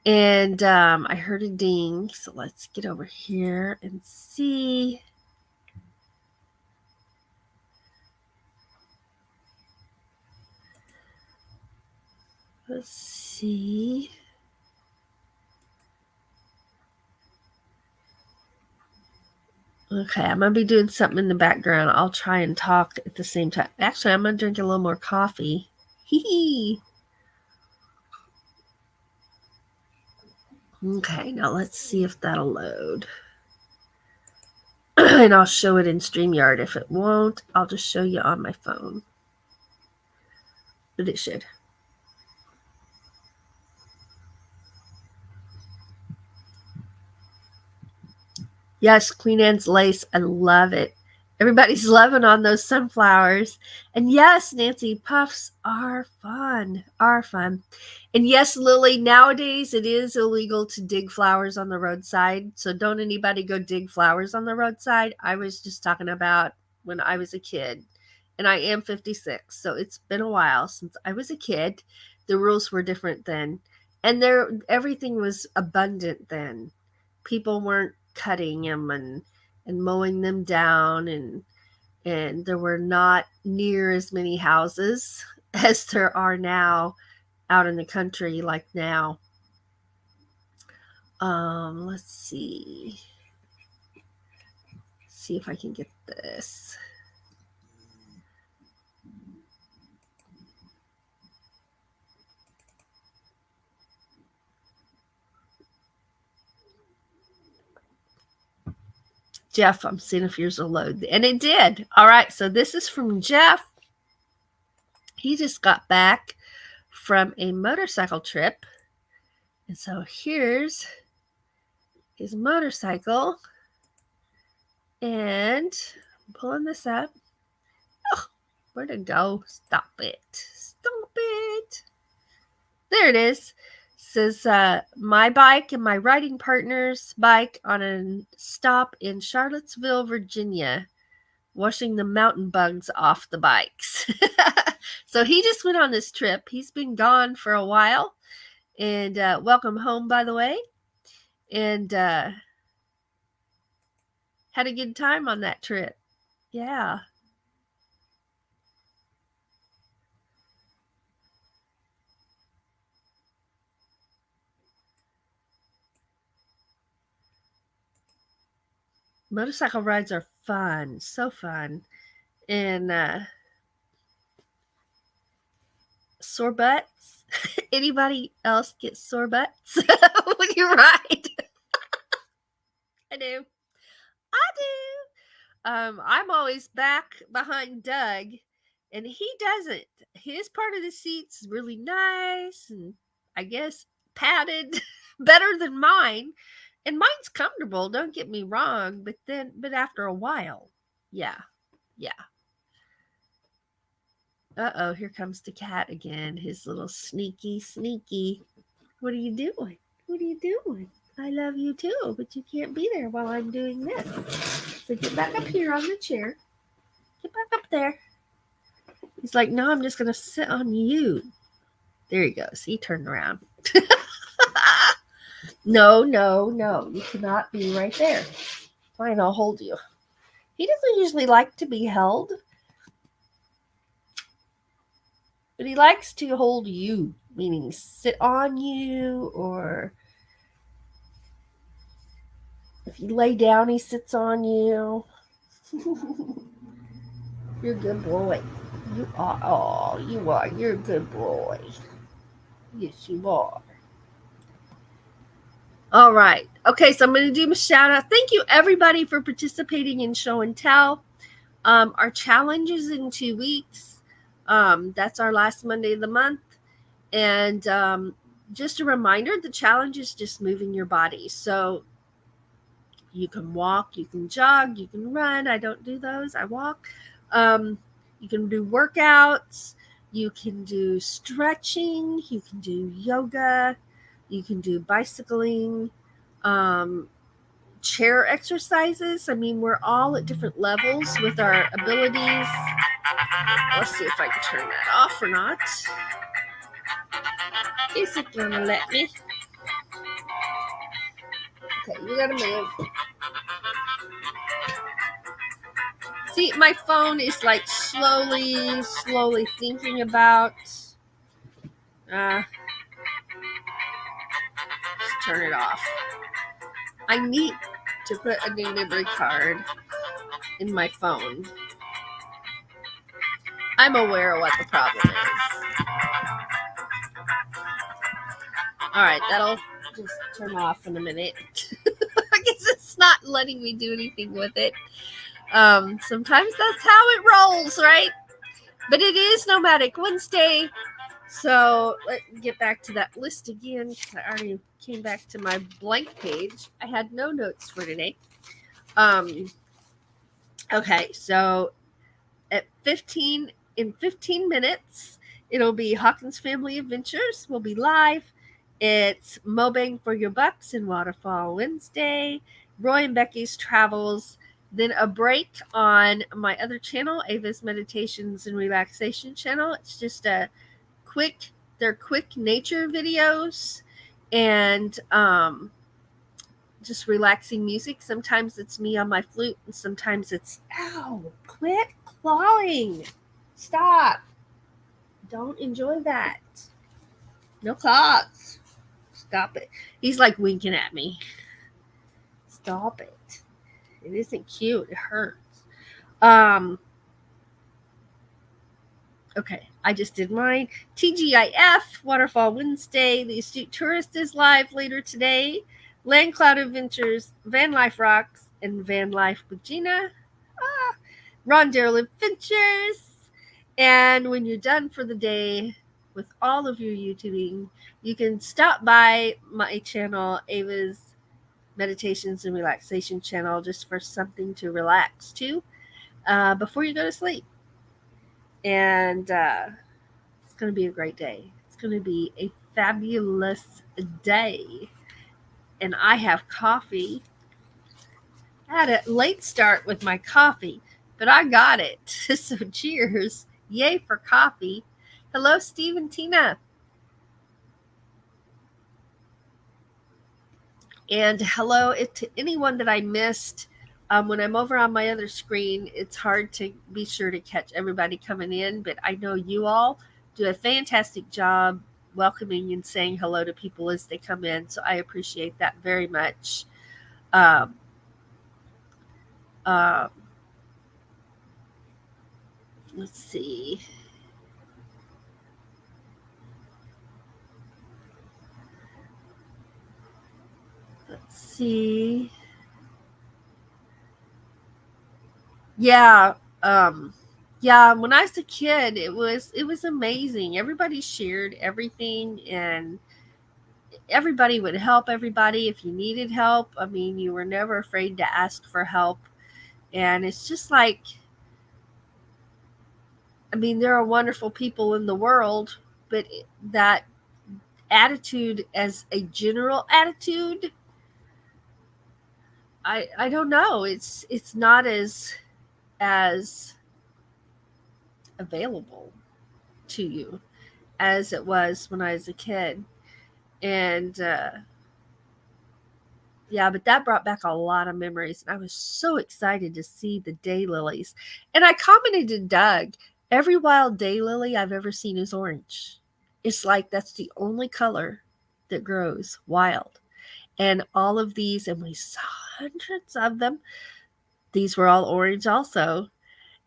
And I heard a ding, so let's get over here and see. Let's see. Okay, I'm going to be doing something in the background. I'll try and talk at the same time. Actually, I'm going to drink a little more coffee. Hee. Okay, now let's see if that'll load. And I'll show it in StreamYard. If it won't, I'll just show you on my phone. But it should. Yes, Queen Anne's lace. I love it. Everybody's loving on those sunflowers. And yes, Nancy, puffs are fun. And yes, Lily, nowadays it is illegal to dig flowers on the roadside. So don't anybody go dig flowers on the roadside. I was just talking about when I was a kid. And I am 56. So it's been a while since I was a kid. The rules were different then. And everything was abundant then. People weren't cutting them and mowing them down, and there were not near as many houses as there are now out in the country like now. Let's see if I can get this. Jeff, I'm seeing if yours will load. And it did. All right, so this is from Jeff. He just got back from a motorcycle trip. And so here's his motorcycle. And I'm pulling this up. Oh, where'd it go? Stop it. There it is. It says, my bike and my riding partner's bike on a stop in Charlottesville, Virginia, washing the mountain bugs off the bikes. So he just went on this trip. He's been gone for a while. And welcome home, by the way. And had a good time on that trip. Yeah. Motorcycle rides are fun. So fun. And sore butts. Anybody else get sore butts when you ride? I do. I'm always back behind Doug, and he doesn't. His part of the seat's really nice and I guess padded better than mine. And mine's comfortable, don't get me wrong, but after a while, yeah. Uh-oh, here comes the cat again. His little sneaky. What are you doing? I love you too, but you can't be there while I'm doing this. So get back up here on the chair. Get back up there. He's like, no, I'm just going to sit on you. There he goes. He turned around. No. You cannot be right there. Fine, I'll hold you. He doesn't usually like to be held. But he likes to hold you, meaning sit on you, or if you lay down, he sits on you. You're a good boy. You are. Oh, you are. You're a good boy. Yes, you are. All right. Okay, so I'm going to do my shout out. Thank you, everybody, for participating in Show and Tell. Our challenge is in 2 weeks. That's our last Monday of the month. And just a reminder, the challenge is just moving your body. So you can walk, you can jog, you can run. I don't do those. I walk. You can do workouts. You can do stretching. You can do yoga. You can do bicycling, chair exercises. I mean, we're all at different levels with our abilities. Let's see if I can turn that off or not. Is it going to let me? Okay, you got to move. See, my phone is like slowly thinking about. Just turn it off. I need to put a new memory card in my phone. I'm aware of what the problem is. All right, that'll just turn off in a minute. I guess it's not letting me do anything with it. Sometimes that's how it rolls, right? But it is Nomadic Wednesday. So let's get back to that list again, because I already came back to my blank page. I had no notes for today. Okay, so at 15 minutes, it'll be Hawkins Family Adventures. We'll be live. It's Mobang for Your Bucks and Waterfall Wednesday. Roy and Becky's Travels. Then a break on my other channel, Ava's Meditations and Relaxation channel. It's just they're quick nature videos and just relaxing music. Sometimes it's me on my flute, and sometimes it's, ow, quit clawing. Stop. Don't enjoy that. No claws. Stop it. He's like winking at me. Stop it. It isn't cute. It hurts. Okay, I just did mine. TGIF, Waterfall Wednesday. The Astute Tourist is live later today. Land Cloud Adventures, Van Life Rocks, and Van Life with Gina. Rondale Adventures. And when you're done for the day with all of your YouTubing, you can stop by my channel, Ava's Meditations and Relaxation channel, just for something to relax to before you go to sleep. And it's going to be a great day. It's going to be a fabulous day. And I have coffee. I had a late start with my coffee, but I got it. So cheers. Yay for coffee. Hello, Steve and Tina. And hello to anyone that I missed. When I'm over on my other screen, it's hard to be sure to catch everybody coming in, but I know you all do a fantastic job welcoming and saying hello to people as they come in, so I appreciate that very much. Let's see. Yeah. When I was a kid, it was amazing. Everybody shared everything, and everybody would help everybody if you needed help. I mean, you were never afraid to ask for help. And it's just like, I mean, there are wonderful people in the world, but that attitude as a general attitude, I don't know. It's not as available to you as it was when I was a kid. And yeah, but that brought back a lot of memories. And I was so excited to see the daylilies. And I commented to Doug, every wild daylily I've ever seen is orange. It's like that's the only color that grows wild. And all of these, and we saw hundreds of them, these were all orange also.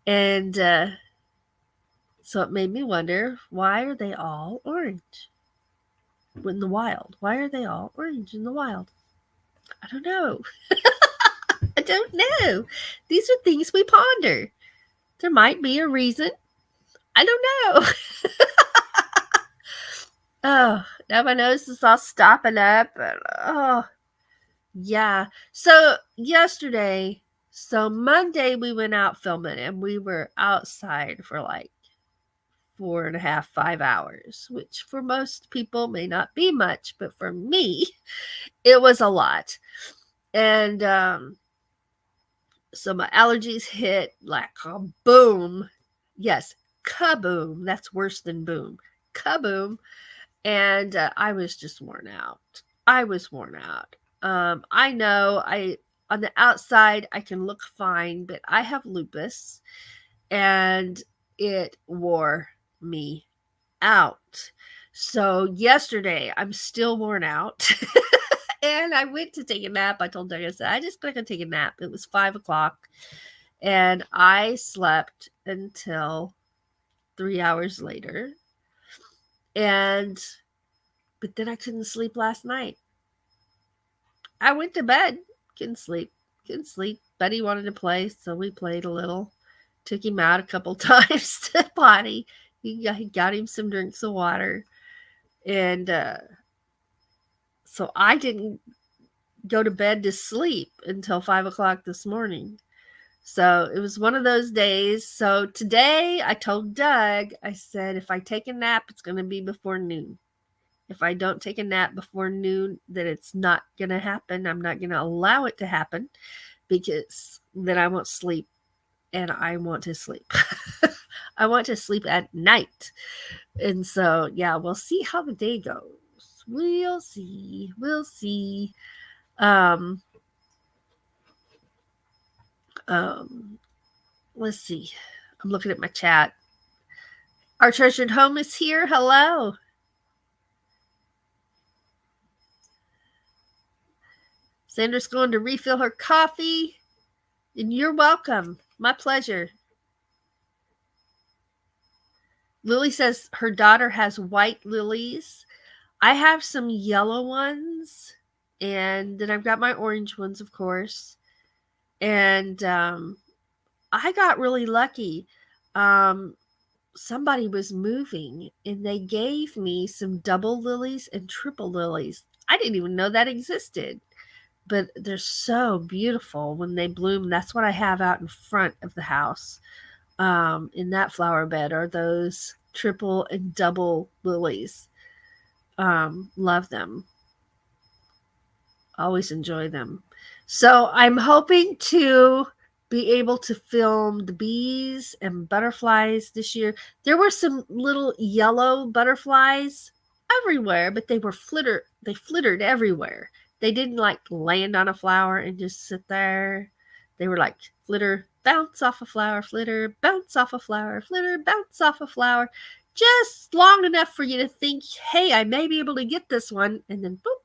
And so it made me wonder, why are they all orange in the wild? Why are they all orange in the wild? I don't know. I don't know. These are things we ponder. There might be a reason. I don't know. Oh, now my nose is all stopping up. Oh, yeah. So Monday we went out filming, and we were outside for like 4.5, 5 hours, which for most people may not be much, but for me, it was a lot. And so my allergies hit like a boom. Yes, kaboom. That's worse than boom. Kaboom. And I was just worn out. I was worn out. I know on the outside I can look fine, but I have lupus, and it wore me out. So yesterday, I'm still worn out. And I went to take a nap. I told Doug, I said, I just gonna take a nap. It was 5:00. And I slept until 3 hours later. But then I couldn't sleep last night. I went to bed. Couldn't sleep. Couldn't sleep. Buddy wanted to play, so we played a little. Took him out a couple times to the potty. He got him some drinks of water. And so I didn't go to bed to sleep until 5:00 this morning. So it was one of those days. So today I told Doug, I said, if I take a nap, it's going to be before noon. If I don't take a nap before noon, then it's not going to happen. I'm not going to allow it to happen because then I won't sleep, and I want to sleep. I want to sleep at night. And so, yeah, we'll see how the day goes. We'll see. We'll see. Let's see. I'm looking at my chat. Our treasured home is here. Hello. Sandra's going to refill her coffee. And you're welcome. My pleasure. Lily says her daughter has white lilies. I have some yellow ones. And then I've got my orange ones, of course. And I got really lucky. Somebody was moving and they gave me some double lilies and triple lilies. I didn't even know that existed, but they're so beautiful when they bloom. That's what I have out in front of the house. In that flower bed are those triple and double lilies. Love them. Always enjoy them. So I'm hoping to be able to film the bees and butterflies this year. There were some little yellow butterflies everywhere, but they flittered everywhere. They didn't like land on a flower and just sit there. They were like flitter, bounce off a flower, flitter, bounce off a flower, flitter, bounce off a flower. Just long enough for you to think, hey, I may be able to get this one. And then boop.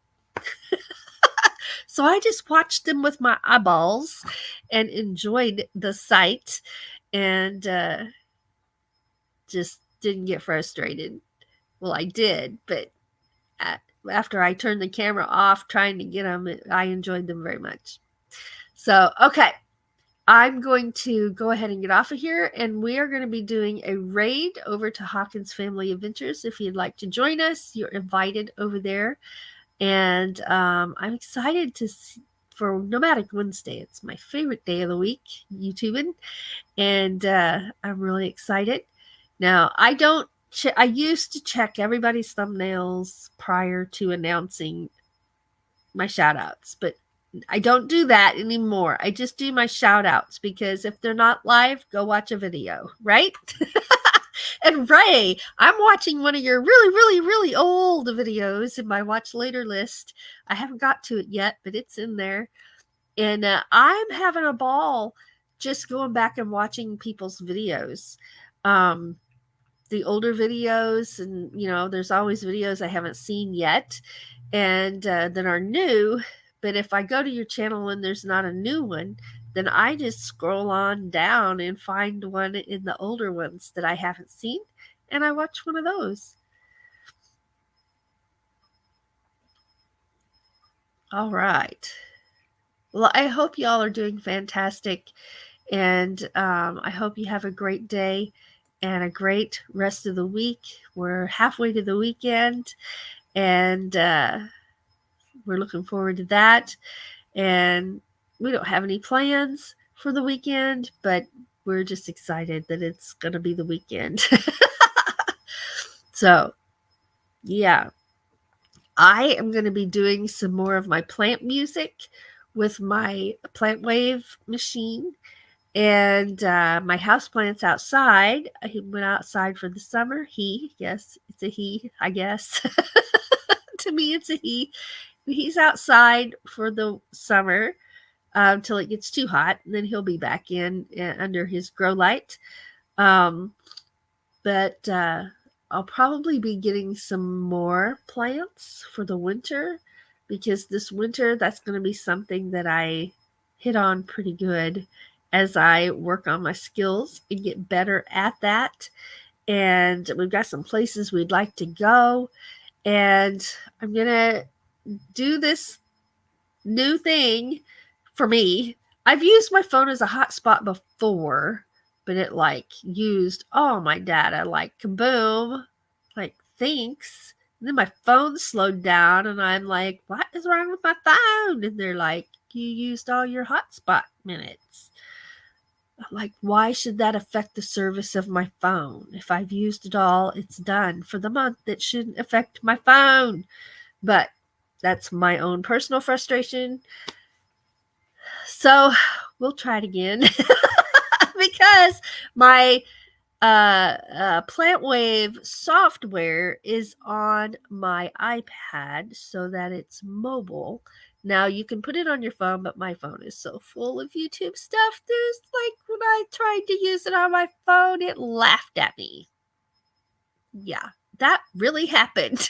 So I just watched them with my eyeballs and enjoyed the sight and just didn't get frustrated. Well, I did, but after I turned the camera off trying to get them, I enjoyed them very much. So, okay. I'm going to go ahead and get off of here, and we are going to be doing a raid over to Hawkins Family Adventures. If you'd like to join us, you're invited over there. And I'm excited for Nomadic Wednesday. It's my favorite day of the week, YouTubing. And I'm really excited. Now, I used to check everybody's thumbnails prior to announcing my shout outs, but I don't do that anymore. I just do my shout outs because if they're not live, go watch a video, right? And Ray, I'm watching one of your really, really, really old videos in my watch later list. I haven't got to it yet, but it's in there. And I'm having a ball just going back and watching people's videos. The older videos, and there's always videos I haven't seen yet and that are new. But if I go to your channel and there's not a new one, then I just scroll on down and find one in the older ones that I haven't seen, and I watch one of those. All right. Well, I hope y'all are doing fantastic, and I hope you have a great day and a great rest of the week. We're halfway to the weekend, and we're looking forward to that. And we don't have any plans for the weekend, but we're just excited that it's going to be the weekend. So, yeah. I am going to be doing some more of my plant music with my plant wave machine and my houseplants outside. I went outside for the summer. Yes, it's a he, I guess. To me, it's a he. He's outside for the summer till it gets too hot, and then he'll be back in under his grow light. But I'll probably be getting some more plants for the winter, because this winter, that's going to be something that I hit on pretty good as I work on my skills and get better at that. And we've got some places we'd like to go. And I'm going to do this new thing for me. I've used my phone as a hotspot before, but it like used all my data, like kaboom, like thanks. And then my phone slowed down and I'm like, what is wrong with my phone? And they're like, you used all your hotspot minutes. I'm like, why should that affect the service of my phone? If I've used it all, it's done for the month. It shouldn't affect my phone. But that's my own personal frustration. So we'll try it again because my PlantWave software is on my iPad so that it's mobile. Now you can put it on your phone, but my phone is so full of YouTube stuff. There's like when I tried to use it on my phone, it laughed at me. Yeah, that really happened.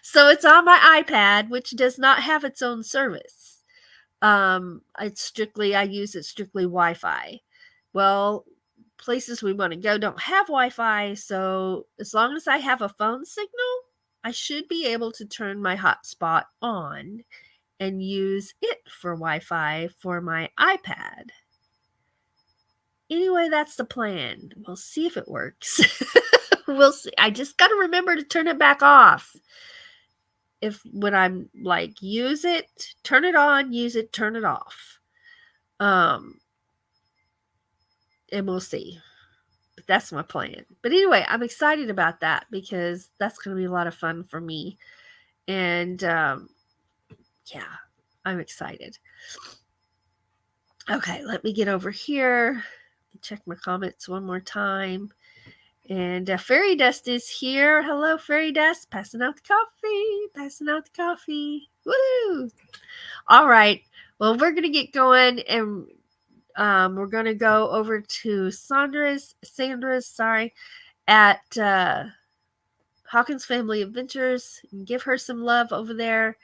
So it's on my iPad, which does not have its own service. It's strictly, I use it strictly Wi-Fi. Well, places we want to go don't have Wi-Fi, so as long as I have a phone signal, I should be able to turn my hotspot on and use it for Wi-Fi for my iPad. Anyway, that's the plan. We'll see if it works. We'll see. I just got to remember to turn it back off. If when I'm like, use it, turn it on, use it, turn it off. And we'll see. But that's my plan. But anyway, I'm excited about that because that's going to be a lot of fun for me. And yeah, I'm excited. Okay, let me get over here. Check my comments one more time. And Fairy Dust is here. Hello, Fairy Dust. Passing out the coffee. Passing out the coffee. Woo! All right. Well, we're going to get going, and we're going to go over to Sandra's, at Hawkins Family Adventures and give her some love over there.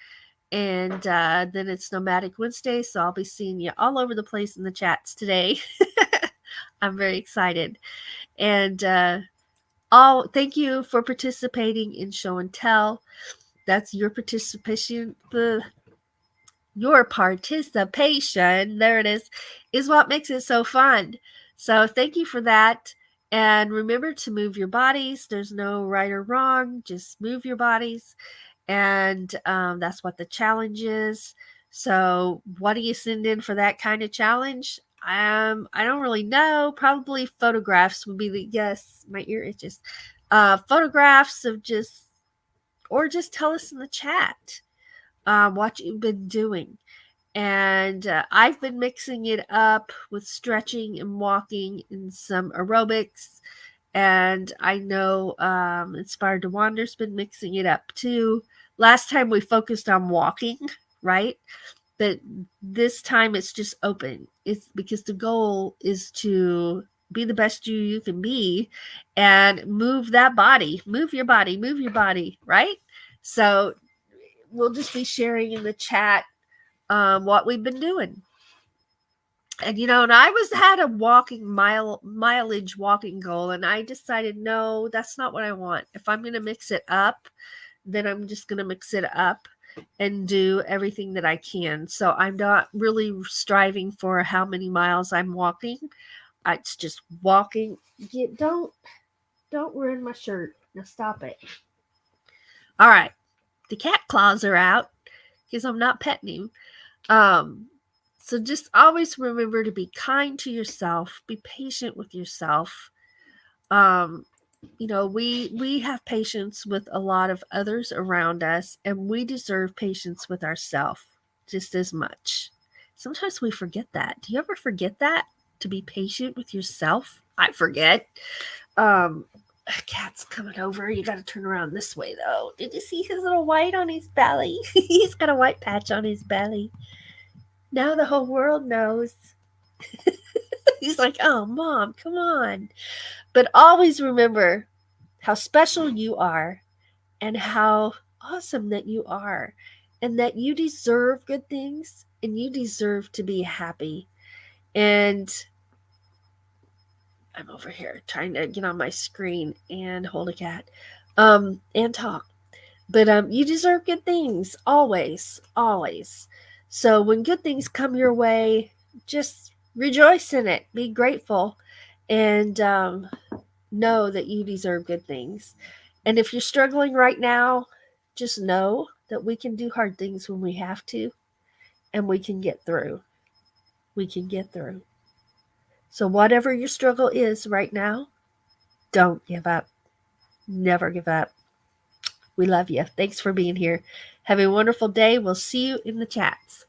And then it's Nomadic Wednesday, so I'll be seeing you all over the place in the chats today. I'm very excited. And thank you for participating in Show and Tell. That's your participation. Your participation, there it is what makes it so fun. So thank you for that. And remember to move your bodies. There's no right or wrong. Just move your bodies. And that's what the challenge is. So what do you send in for that kind of challenge? I don't really know. Probably photographs would be the yes. My ear itches. Photographs of just tell us in the chat what you've been doing. And I've been mixing it up with stretching and walking and some aerobics. And I know Inspired to Wander's been mixing it up too. Last time we focused on walking, right? But this time it's just open. It's because the goal is to be the best you can be and move that body. Move your body, right? So we'll just be sharing in the chat what we've been doing. And and I had a mileage walking goal, and I decided no, that's not what I want. If I'm going to mix it up, then I'm just going to mix it up and do everything that I can. So I'm not really striving for how many miles I'm walking. It's just walking. Don't ruin my shirt. Now stop it. All right. The cat claws are out because I'm not petting him. So just always remember to be kind to yourself, be patient with yourself. We have patience with a lot of others around us, and we deserve patience with ourselves just as much. Sometimes we forget that. Do you ever forget that? To be patient with yourself? I forget. A cat's coming over. You got to turn around this way, though. Did you see his little white on his belly? He's got a white patch on his belly. Now the whole world knows. He's like, oh, Mom, come on. But always remember, how special you are, and how awesome that you are, and that you deserve good things and you deserve to be happy. And I'm over here trying to get on my screen and hold a cat and talk. But you deserve good things always, always. So when good things come your way, just rejoice in it. Be grateful, and know that you deserve good things. And if you're struggling right now, just know that we can do hard things when we have to, and we can get through. We can get through. So whatever your struggle is right now, don't give up. Never give up. We love you. Thanks for being here. Have a wonderful day. We'll see you in the chats.